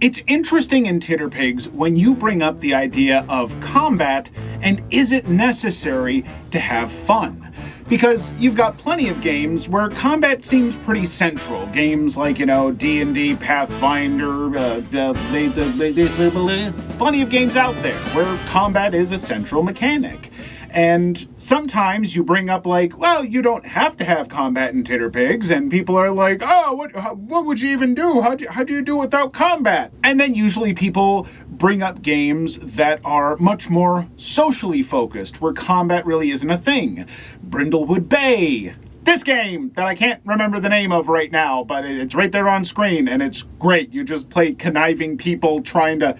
It's interesting in Titterpigs when you bring up the idea of combat and is it necessary to have fun? Because you've got plenty of games where combat seems pretty central. Games like, D&D, Pathfinder, plenty of games out there where combat is a central mechanic. And sometimes you bring up you don't have to have combat in Titterpigs, and people are like, oh, what would you even do? How do you do without combat? And then usually people bring up games that are much more socially focused, where combat really isn't a thing. Brindlewood Bay. This game that I can't remember the name of right now, but it's right there on screen, and it's great. You just play conniving people trying to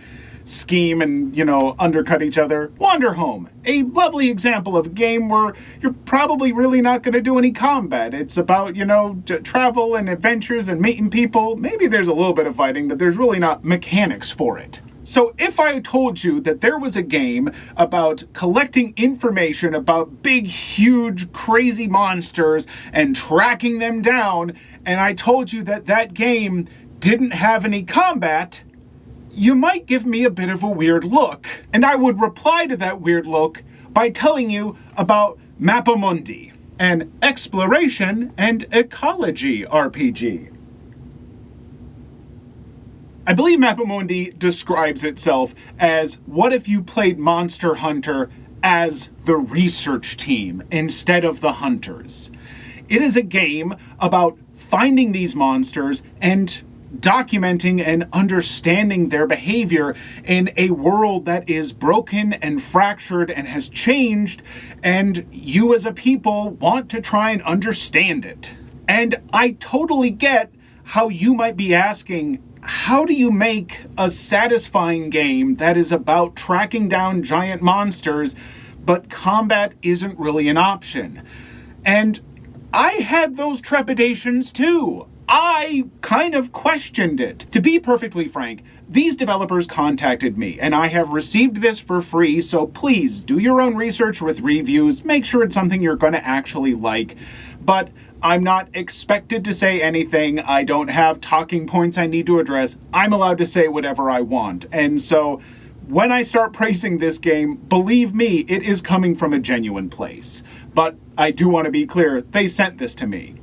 scheme and, undercut each other. Wanderhome, a lovely example of a game where you're probably really not going to do any combat. It's about, travel and adventures and meeting people. Maybe there's a little bit of fighting, but there's really not mechanics for it. So if I told you that there was a game about collecting information about big, huge, crazy monsters and tracking them down, and I told you that that game didn't have any combat, you might give me a bit of a weird look. And I would reply to that weird look by telling you about Mappa Mundi, an exploration and ecology RPG. I believe Mappa Mundi describes itself as what if you played Monster Hunter as the research team instead of the hunters. It is a game about finding these monsters and documenting and understanding their behavior in a world that is broken and fractured and has changed, and you as a people want to try and understand it. And I totally get how you might be asking, how do you make a satisfying game that is about tracking down giant monsters, but combat isn't really an option? And I had those trepidations too. I kind of questioned it. To be perfectly frank, these developers contacted me, and I have received this for free, so please do your own research with reviews. Make sure it's something you're going to actually like. But I'm not expected to say anything. I don't have talking points I need to address. I'm allowed to say whatever I want. And so when I start praising this game, believe me, it is coming from a genuine place. But I do want to be clear, they sent this to me.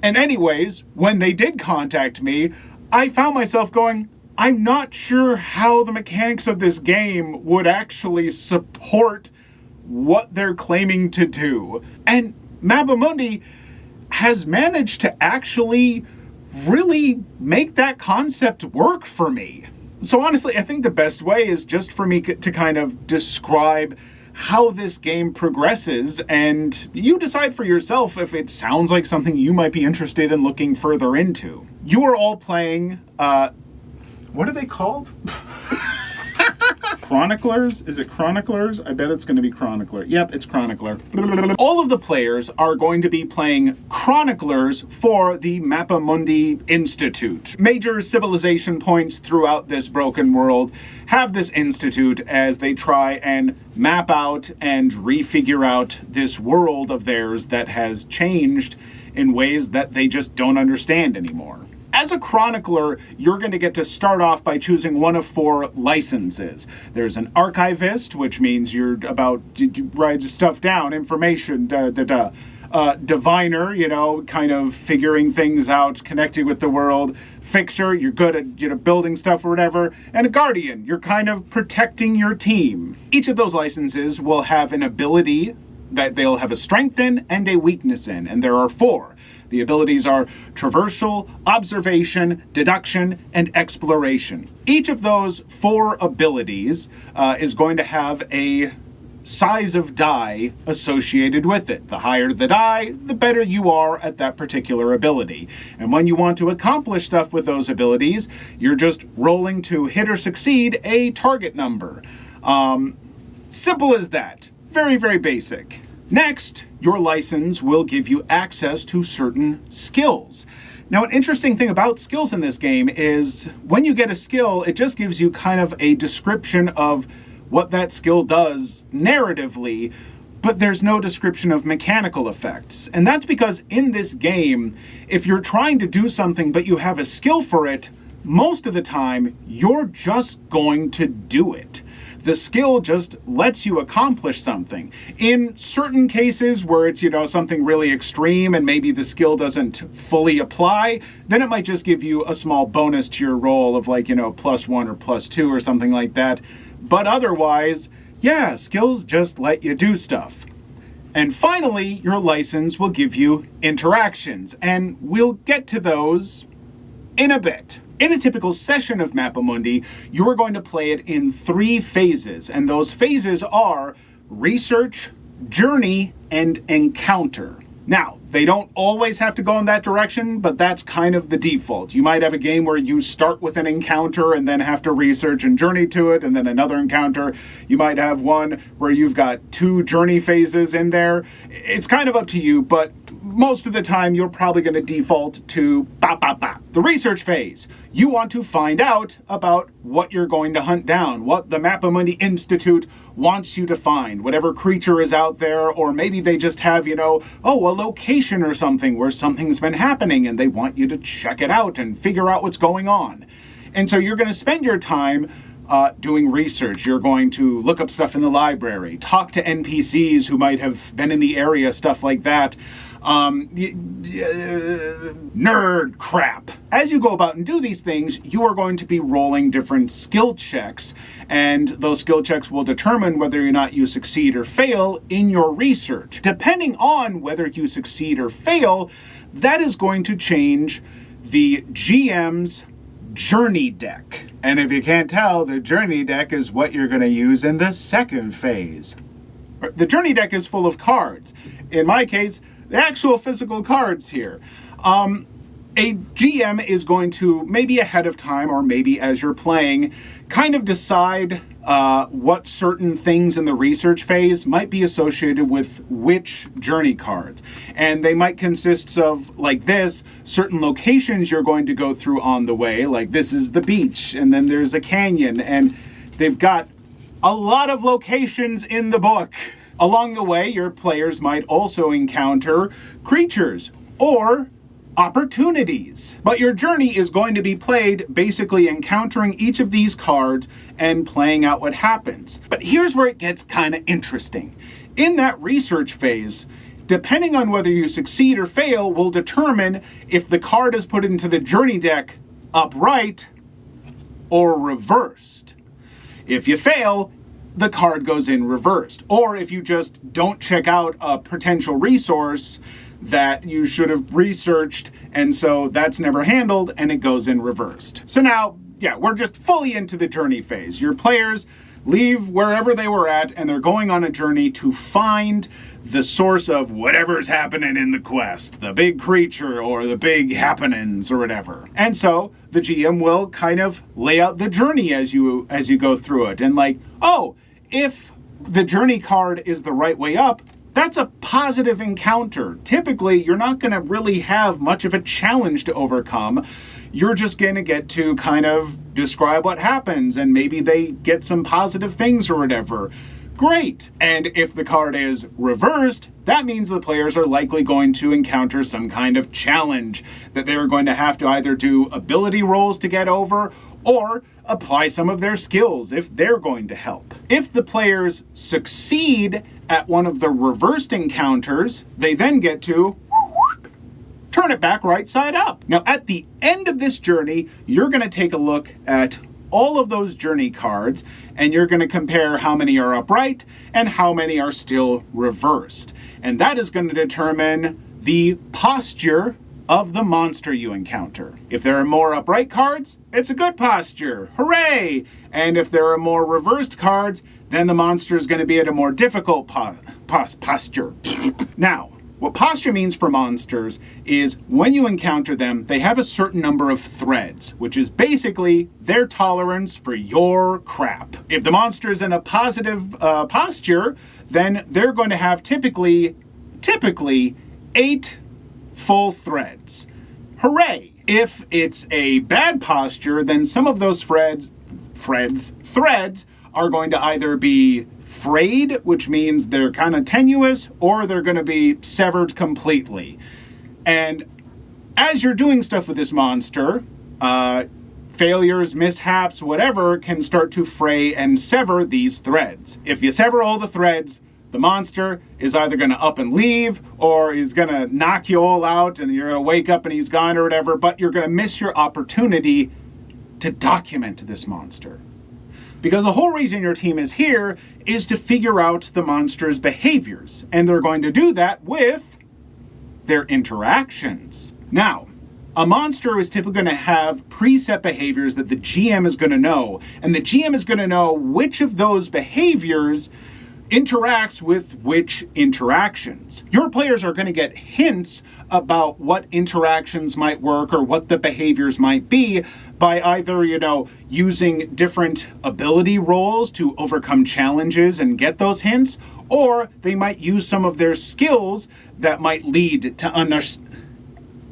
And anyways, when they did contact me, I found myself going, I'm not sure how the mechanics of this game would actually support what they're claiming to do. And Mappa Mundi has managed to actually really make that concept work for me. So honestly, I think the best way is just for me to kind of describe how this game progresses, and you decide for yourself if it sounds like something you might be interested in looking further into. You are all playing, what are they called? Chroniclers? Is it Chroniclers? I bet it's going to be Chronicler. Yep, it's Chronicler. All of the players are going to be playing Chroniclers for the Mappa Mundi Institute. Major civilization points throughout this broken world have this institute as they try and map out and refigure out this world of theirs that has changed in ways that they just don't understand anymore. As a chronicler, you're going to get to start off by choosing one of 4 licenses. There's an archivist, which means you write stuff down, information, diviner, kind of figuring things out, connecting with the world. Fixer, you're good at building stuff or whatever. And a guardian, you're kind of protecting your team. Each of those licenses will have an ability that they'll have a strength in and a weakness in, and there are 4. The abilities are traversal, observation, deduction, and exploration. Each of those 4 abilities is going to have a size of die associated with it. The higher the die, the better you are at that particular ability. And when you want to accomplish stuff with those abilities, you're just rolling to hit or succeed a target number. Simple as that. Very, very basic. Next, your license will give you access to certain skills. Now, an interesting thing about skills in this game is when you get a skill, it just gives you kind of a description of what that skill does narratively, but there's no description of mechanical effects. And that's because in this game, if you're trying to do something but you have a skill for it, most of the time, you're just going to do it. The skill just lets you accomplish something. In certain cases where it's, something really extreme and maybe the skill doesn't fully apply, then it might just give you a small bonus to your roll of +1 or +2 or something like that. But otherwise, yeah, skills just let you do stuff. And finally, your license will give you interactions, and we'll get to those in a bit. In a typical session of Mappa Mundi, you are going to play it in 3 phases, and those phases are research, journey, and encounter. Now, they don't always have to go in that direction, but that's kind of the default. You might have a game where you start with an encounter and then have to research and journey to it, and then another encounter. You might have one where you've got 2 journey phases in there. It's kind of up to you, but most of the time you're probably going to default to the research phase. You want to find out about what you're going to hunt down, what the Mappa Mundi Institute wants you to find, whatever creature is out there, or maybe they just have, a location or something where something's been happening and they want you to check it out and figure out what's going on. And so you're going to spend your time doing research. You're going to look up stuff in the library, talk to NPCs who might have been in the area, stuff like that. Nerd crap. As you go about and do these things, you are going to be rolling different skill checks, and those skill checks will determine whether or not you succeed or fail in your research. Depending on whether you succeed or fail, that is going to change the GM's journey deck. And if you can't tell, the journey deck is what you're going to use in the second phase. The journey deck is full of cards. In my case, the actual physical cards here. A GM is going to, maybe ahead of time or maybe as you're playing, kind of decide what certain things in the research phase might be associated with which journey cards. And they might consist of, like this, certain locations you're going to go through on the way, like this is the beach, and then there's a canyon, and they've got a lot of locations in the book. Along the way, your players might also encounter creatures or opportunities. But your journey is going to be played basically encountering each of these cards and playing out what happens. But here's where it gets kind of interesting. In that research phase, depending on whether you succeed or fail will determine if the card is put into the journey deck upright or reversed. If you fail, the card goes in reversed. Or if you just don't check out a potential resource that you should have researched, and so that's never handled, and it goes in reversed. So now, yeah, we're just fully into the journey phase. Your players leave wherever they were at, and they're going on a journey to find the source of whatever's happening in the quest, the big creature or the big happenings or whatever. And so the GM will kind of lay out the journey as you go through it. And like, oh, if the journey card is the right way up, that's a positive encounter. Typically, you're not going to really have much of a challenge to overcome. You're just going to get to kind of describe what happens, and maybe they get some positive things or whatever. Great. And if the card is reversed, that means the players are likely going to encounter some kind of challenge that they're going to have to either do ability rolls to get over or apply some of their skills if they're going to help. If the players succeed at one of the reversed encounters, they then get to turn it back right side up. Now, at the end of this journey, you're going to take a look at all of those journey cards, and you're going to compare how many are upright and how many are still reversed. And that is going to determine the posture of the monster you encounter. If there are more upright cards, it's a good posture. Hooray! And if there are more reversed cards, then the monster is going to be at a more difficult posture. Now, what posture means for monsters is when you encounter them, they have a certain number of threads, which is basically their tolerance for your crap. If the monster is in a positive posture, then they're going to have typically 8 full threads. Hooray! If it's a bad posture, then some of those threads are going to either be frayed, which means they're kind of tenuous, or they're going to be severed completely. And as you're doing stuff with this monster, failure failures, mishaps, whatever, can start to fray and sever these threads. If you sever all the threads, the monster is either going to up and leave, or he's going to knock you all out and you're going to wake up and he's gone or whatever, but you're going to miss your opportunity to document this monster. Because the whole reason your team is here is to figure out the monster's behaviors, and they're going to do that with their interactions. Now, a monster is typically going to have preset behaviors that the GM is going to know, and the GM is going to know which of those behaviors interacts with which interactions. Your players are going to get hints about what interactions might work or what the behaviors might be by either, using different ability rolls to overcome challenges and get those hints, or they might use some of their skills that might lead to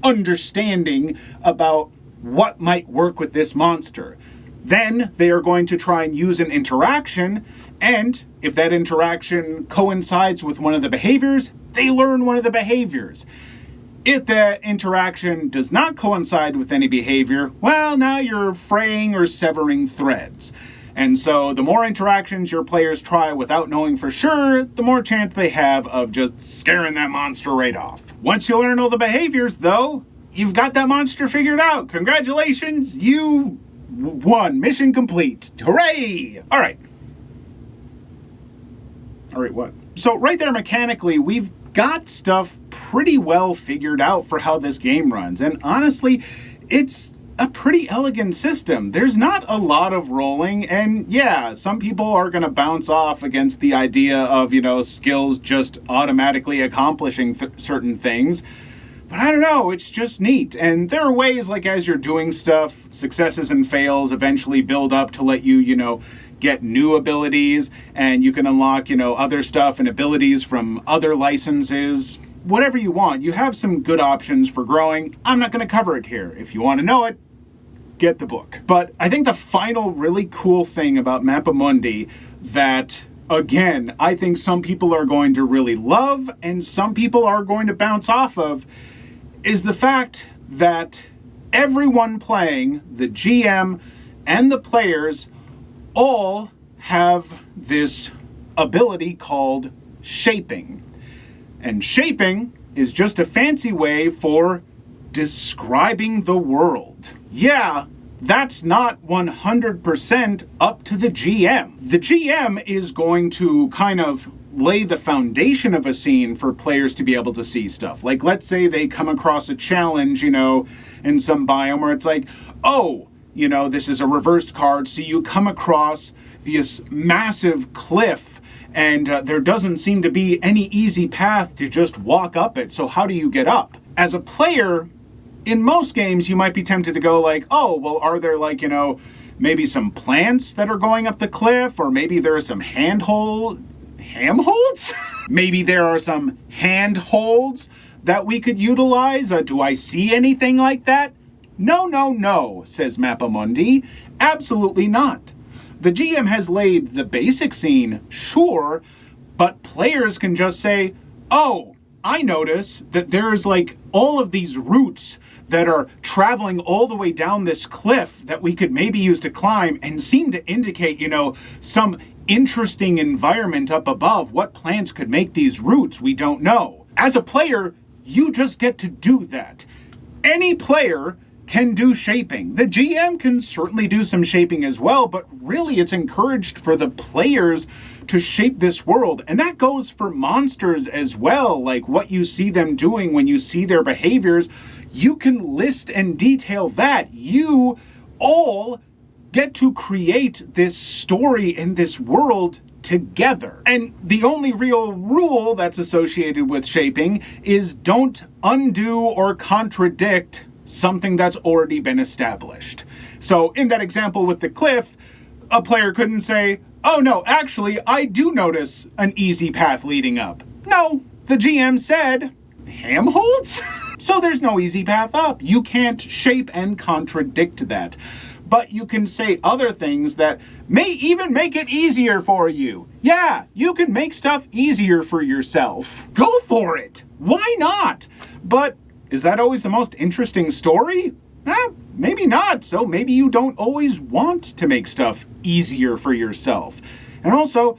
understanding about what might work with this monster. Then they are going to try and use an interaction, and if that interaction coincides with one of the behaviors, they learn one of the behaviors. If that interaction does not coincide with any behavior, well, now you're fraying or severing threads. And so the more interactions your players try without knowing for sure, the more chance they have of just scaring that monster right off. Once you learn all the behaviors, though, you've got that monster figured out. Congratulations, you won. Mission complete. Hooray! All right, what? So right there, mechanically, we've got stuff pretty well figured out for how this game runs. And honestly, it's a pretty elegant system. There's not a lot of rolling, and yeah, some people are going to bounce off against the idea of, skills just automatically accomplishing certain things. But I don't know, it's just neat. And there are ways, like as you're doing stuff, successes and fails eventually build up to let you, get new abilities, and you can unlock, other stuff and abilities from other licenses. Whatever you want. You have some good options for growing. I'm not going to cover it here. If you want to know it, get the book. But I think the final really cool thing about Mappa Mundi that, again, I think some people are going to really love and some people are going to bounce off of is the fact that everyone playing, the GM and the players, all have this ability called shaping. And shaping is just a fancy way for describing the world. Yeah, that's not 100% up to the GM. The GM is going to kind of lay the foundation of a scene for players to be able to see stuff. Like, let's say they come across a challenge, in some biome where it's like, oh, this is a reversed card, so you come across this massive cliff, and there doesn't seem to be any easy path to just walk up it, so how do you get up? As a player, in most games, you might be tempted to go like, oh, well, are there maybe some plants that are going up the cliff, or maybe there are some handholds? Maybe there are some handholds that we could utilize? Do I see anything like that? No, says Mappa Mundi. Absolutely not. The GM has laid the basic scene, sure, but players can just say, oh, I notice that there's all of these roots that are traveling all the way down this cliff that we could maybe use to climb and seem to indicate, some interesting environment up above. What plants could make these roots? We don't know. As a player, you just get to do that. Any player can do shaping. The GM can certainly do some shaping as well, but really it's encouraged for the players to shape this world. And that goes for monsters as well. Like what you see them doing when you see their behaviors, you can list and detail that. You all get to create this story in this world together. And the only real rule that's associated with shaping is don't undo or contradict something that's already been established. So in that example with the cliff, a player couldn't say, oh no, actually, I do notice an easy path leading up. No, the GM said, handholds? So there's no easy path up. You can't shape and contradict that. But you can say other things that may even make it easier for you. Yeah, you can make stuff easier for yourself. Go for it. Why not? But is that always the most interesting story? maybe not. So maybe you don't always want to make stuff easier for yourself. And also,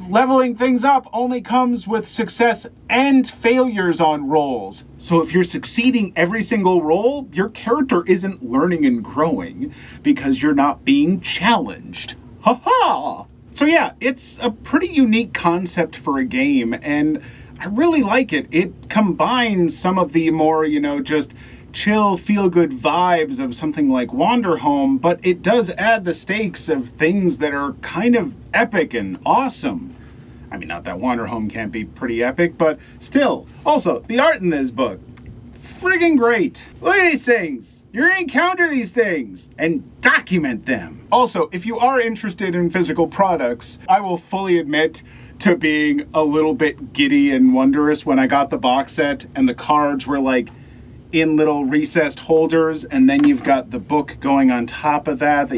leveling things up only comes with success and failures on rolls. So if you're succeeding every single roll, your character isn't learning and growing because you're not being challenged. Ha-ha! So yeah, it's a pretty unique concept for a game, and I really like it. It combines some of the more, just chill, feel-good vibes of something like Wanderhome, but it does add the stakes of things that are kind of epic and awesome. I mean, not that Wanderhome can't be pretty epic, but still. Also, the art in this book, friggin' great. Look at these things. You're gonna encounter these things and document them. Also, if you are interested in physical products, I will fully admit to being a little bit giddy and wondrous when I got the box set and the cards were like in little recessed holders, and then you've got the book going on top of that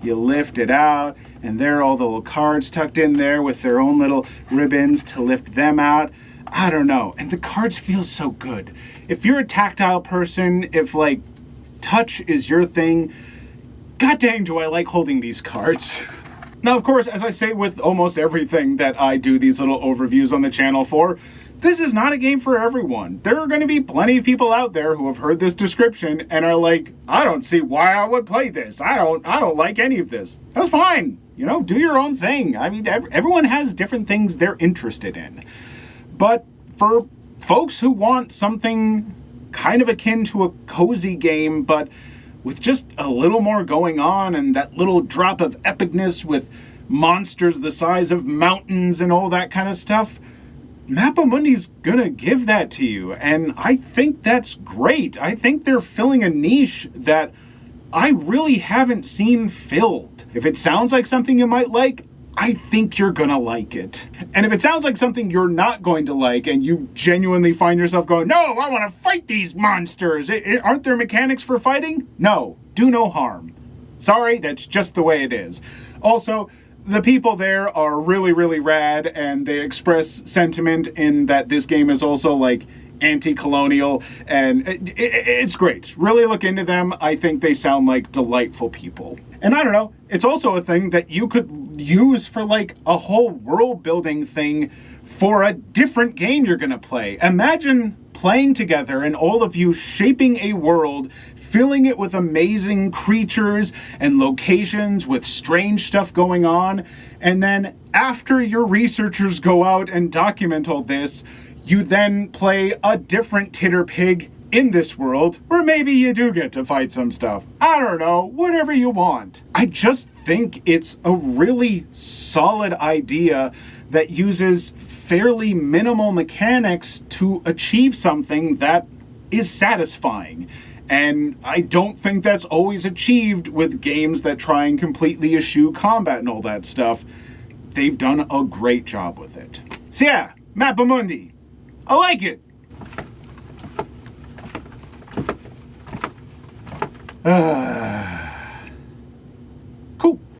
you lift it out, and there are all the little cards tucked in there with their own little ribbons to lift them out. I don't know. And the cards feel so good. If you're a tactile person, if touch is your thing, god dang do I like holding these cards. Now, of course, as I say with almost everything that I do these little overviews on the channel for, this is not a game for everyone. There are going to be plenty of people out there who have heard this description and are like, I don't see why I would play this. I don't like any of this. That's fine. Do your own thing. I mean, everyone has different things they're interested in. But for folks who want something kind of akin to a cozy game, but with just a little more going on and that little drop of epicness with monsters the size of mountains and all that kind of stuff, Mappa Mundi's gonna give that to you, and I think that's great. I think they're filling a niche that I really haven't seen filled. If it sounds like something you might like, I think you're gonna like it. And if it sounds like something you're not going to like and you genuinely find yourself going, no, I want to fight these monsters. Aren't there mechanics for fighting? No, do no harm. Sorry, that's just the way it is. Also, the people there are really, really rad, and they express sentiment in that this game is also anti-colonial, and it's great. Really look into them. I think they sound like delightful people. And I don't know, it's also a thing that you could use for a whole world building thing for a different game you're gonna play. Imagine playing together and all of you shaping a world, filling it with amazing creatures and locations with strange stuff going on, and then after your researchers go out and document all this, you then play a different titter pig in this world, where maybe you do get to fight some stuff. I don't know, whatever you want. I just think it's a really solid idea that uses fairly minimal mechanics to achieve something that is satisfying. And I don't think that's always achieved with games that try and completely eschew combat and all that stuff. They've done a great job with it. So yeah, Mappa Mundi. I like it.